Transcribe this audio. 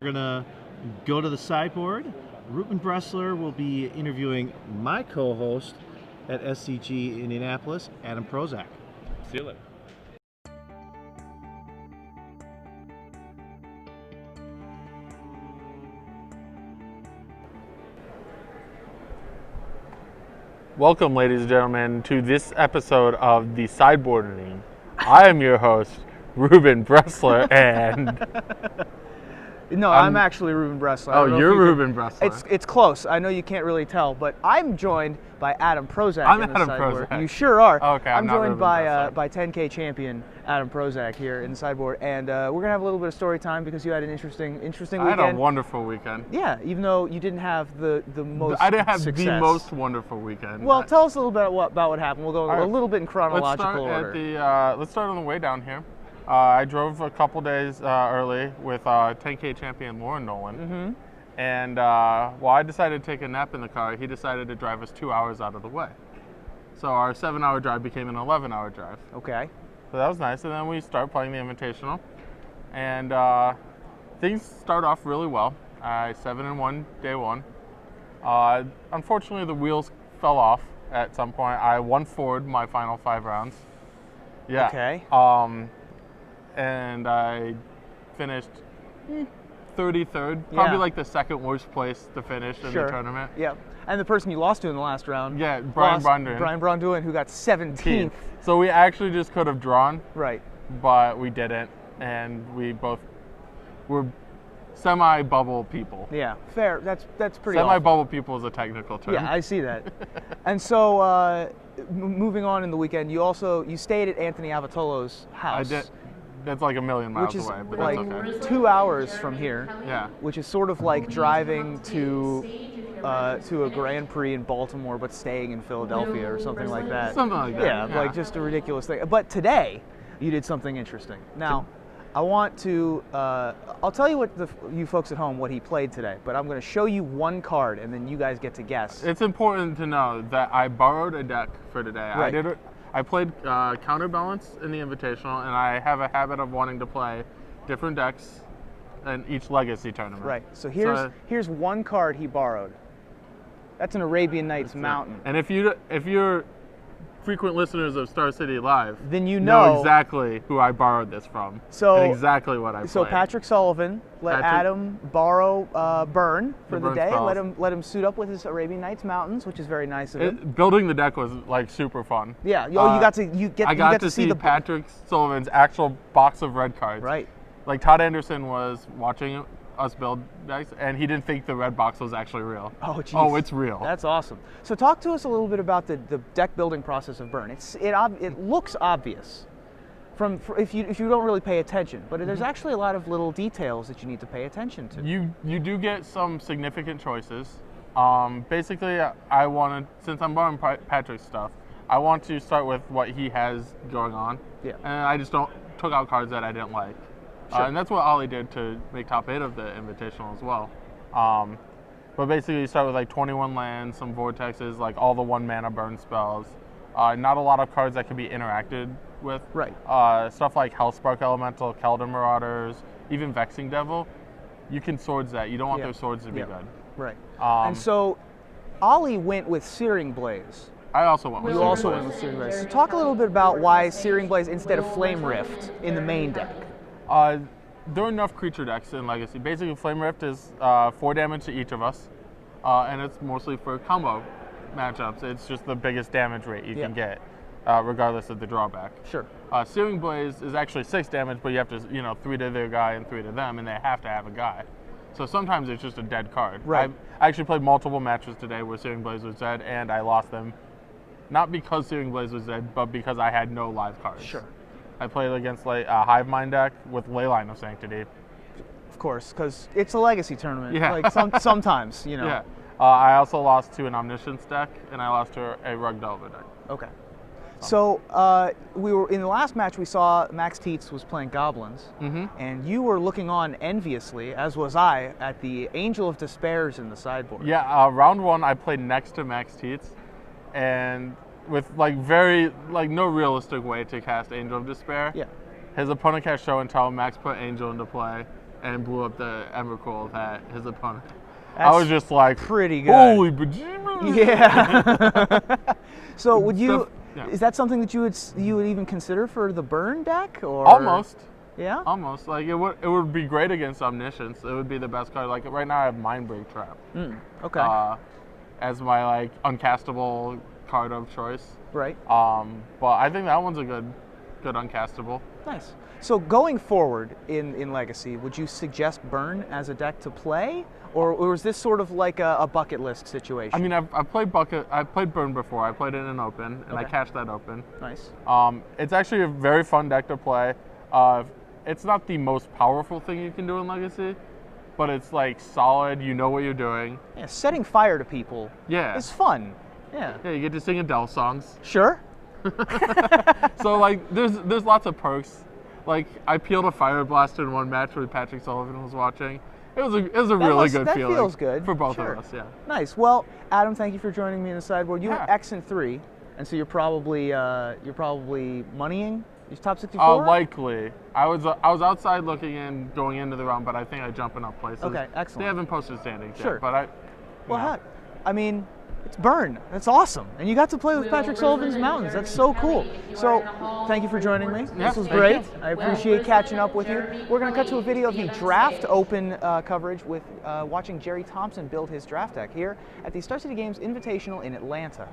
We're gonna go to the sideboard. Ruben Bressler will be interviewing my co-host at SCG Indianapolis, Adam Prosak. See you later. Welcome, ladies and gentlemen, to this episode of the Sideboarding. I am your host, Ruben Bressler, and No, I'm actually Ruben Bressler. oh, you're Ruben Bressler. It's close. I know you can't really tell, but I'm joined by Adam Prosak. I'm in the Adam sideboard. Prosak. You sure are. Okay, I'm not joined Ruben by Bressler. by 10K champion Adam Prosak here in the sideboard, and we're gonna have a little bit of story time because you had an interesting weekend. I had a wonderful weekend. Yeah, even though you didn't have the most. I didn't have success. the most wonderful weekend. Well, tell us a little bit about what happened. We'll go a little bit in chronological order. Let's start on the way down here. I drove a couple days early with 10K champion Lauren Nolan. Mm-hmm. And while I decided to take a nap in the car, he decided to drive us 2 hours out of the way. So our 7-hour drive became an 11-hour drive. Okay. So that was nice. And then we start playing the Invitational. And things start off really well. 7-1 day one. Unfortunately, the wheels fell off at some point. I won forward my final 5 rounds. Yeah. Okay. And I finished 33rd, probably like the second worst place to finish in the tournament. Yeah. And the person you lost to in the last round. Yeah, Brian Braunduin, who got 17th. So we actually just could have drawn. Right. But we didn't, and we both were semi-bubble people. Yeah, fair. That's pretty. Semi-bubble people is a technical term. Yeah, I see that. And so, moving on in the weekend, you stayed at Anthony Avatolo's house. I did. That's like a million miles which is away, but like that's okay. 2 hours from here. Yeah. Which is sort of like driving to a Grand Prix in Baltimore, but staying in Philadelphia or something like that. Something like that. Yeah, like just a ridiculous thing. But today, you did something interesting. Now, I want to. I'll tell you what you folks at home what he played today, but I'm going to show you one card, and then you guys get to guess. It's important to know that I borrowed a deck for today. Right. I played Counterbalance in the Invitational, and I have a habit of wanting to play different decks in each Legacy tournament. Right. So here's one card he borrowed. That's an Arabian Nights Mountain. And if you're frequent listeners of Star City Live, then you know exactly who I borrowed this from. So and exactly what I played. So Patrick Sullivan let Adam borrow Burn for the day. Spells. Let him suit up with his Arabian Nights Mountains, which is very nice of him. Building the deck was like super fun. Yeah. You got to see the Patrick Sullivan's actual box of red cards. Right. Like Todd Anderson was watching us build decks, and he didn't think the red box was actually real. Oh, geez. Oh, it's real. That's awesome. So talk to us a little bit about the deck building process of Burn. It looks obvious if you don't really pay attention, but there's actually a lot of little details that you need to pay attention to. You do get some significant choices. Basically, since I'm borrowing Patrick's stuff, I want to start with what he has going on. Yeah. And I just took out cards that I didn't like. Sure. And that's what Ollie did to make top 8 of the Invitational as well. But basically, you start with like 21 lands, some vortexes, like all the 1-mana burn spells. Not a lot of cards that can be interacted with. Right. Stuff like Hellspark Elemental, Keldor Marauders, even Vexing Devil. You can swords that. You don't want their swords to be good. Right. And so, Ollie went with Searing Blaze. I also went with You also went with Searing Blaze. So talk a little bit about why Searing Blaze instead of Flame Rift in the main deck. There are enough creature decks in Legacy. Basically, Flame Rift is 4 damage to each of us, and it's mostly for combo matchups. It's just the biggest damage rate you can get, regardless of the drawback. Sure. Searing Blaze is actually 6 damage, but you have to, 3 to their guy and 3 to them, and they have to have a guy. So sometimes it's just a dead card. Right. I actually played multiple matches today where Searing Blaze was dead, and I lost them, not because Searing Blaze was dead, but because I had no live cards. Sure. I played against a Hive Mind deck with Leyline of Sanctity. Of course, because it's a Legacy tournament. Yeah. Like sometimes, Yeah. I also lost to an Omniscience deck, and I lost to a Rug Delver deck. Okay. So we were in the last match. We saw Max Tietz was playing Goblins, and you were looking on enviously, as was I, at the Angel of Despairs in the sideboard. Yeah. Round 1, I played next to Max Tietz, and with no realistic way to cast Angel of Despair. Yeah. His opponent cast Show and Tell. Max put Angel into play, and blew up the Emrakul that his opponent. I That's was just like, pretty good. holy bejeebers! Yeah. So would you? Yeah. Is that something that you would even consider for the burn deck? Or Almost. Yeah. Almost. Like it would be great against Omniscience. It would be the best card. Like right now I have Mindbreak Trap. Okay. As my like uncastable card of choice. Right. But I think that one's a good uncastable. Nice. So going forward in Legacy, would you suggest burn as a deck to play, or is this sort of like a bucket list situation? I mean, I've played burn before. I played it in an open, and I cashed that open. Nice. It's actually a very fun deck to play. It's not the most powerful thing you can do in Legacy, but it's like solid. You know what you're doing. Yeah, setting fire to people. Yeah. Is fun. Yeah. Yeah, you get to sing Adele songs. Sure. So like, there's lots of perks. Like I peeled a Fire Blaster in one match where Patrick Sullivan was watching. It was a really good that feeling. Feels good For both sure. of us, yeah. Nice. Well, Adam, thank you for joining me in the sideboard. You have Yeah. X and 3, and so you're probably moneying. You're top 64. Likely. I was outside looking in going into the round, but I think I jump enough places. Okay, excellent. They haven't posted standings Sure. yet, but Well, heck, I mean, it's burn. That's awesome, and you got to play with Patrick Sullivan's Mountains. That's so cool. So, thank you for joining me. Yeah, This was thank great. you. I appreciate catching up with you. We're going to cut to a video of the Draft Open coverage with watching Jerry Thompson build his draft deck here at the Star City Games Invitational in Atlanta.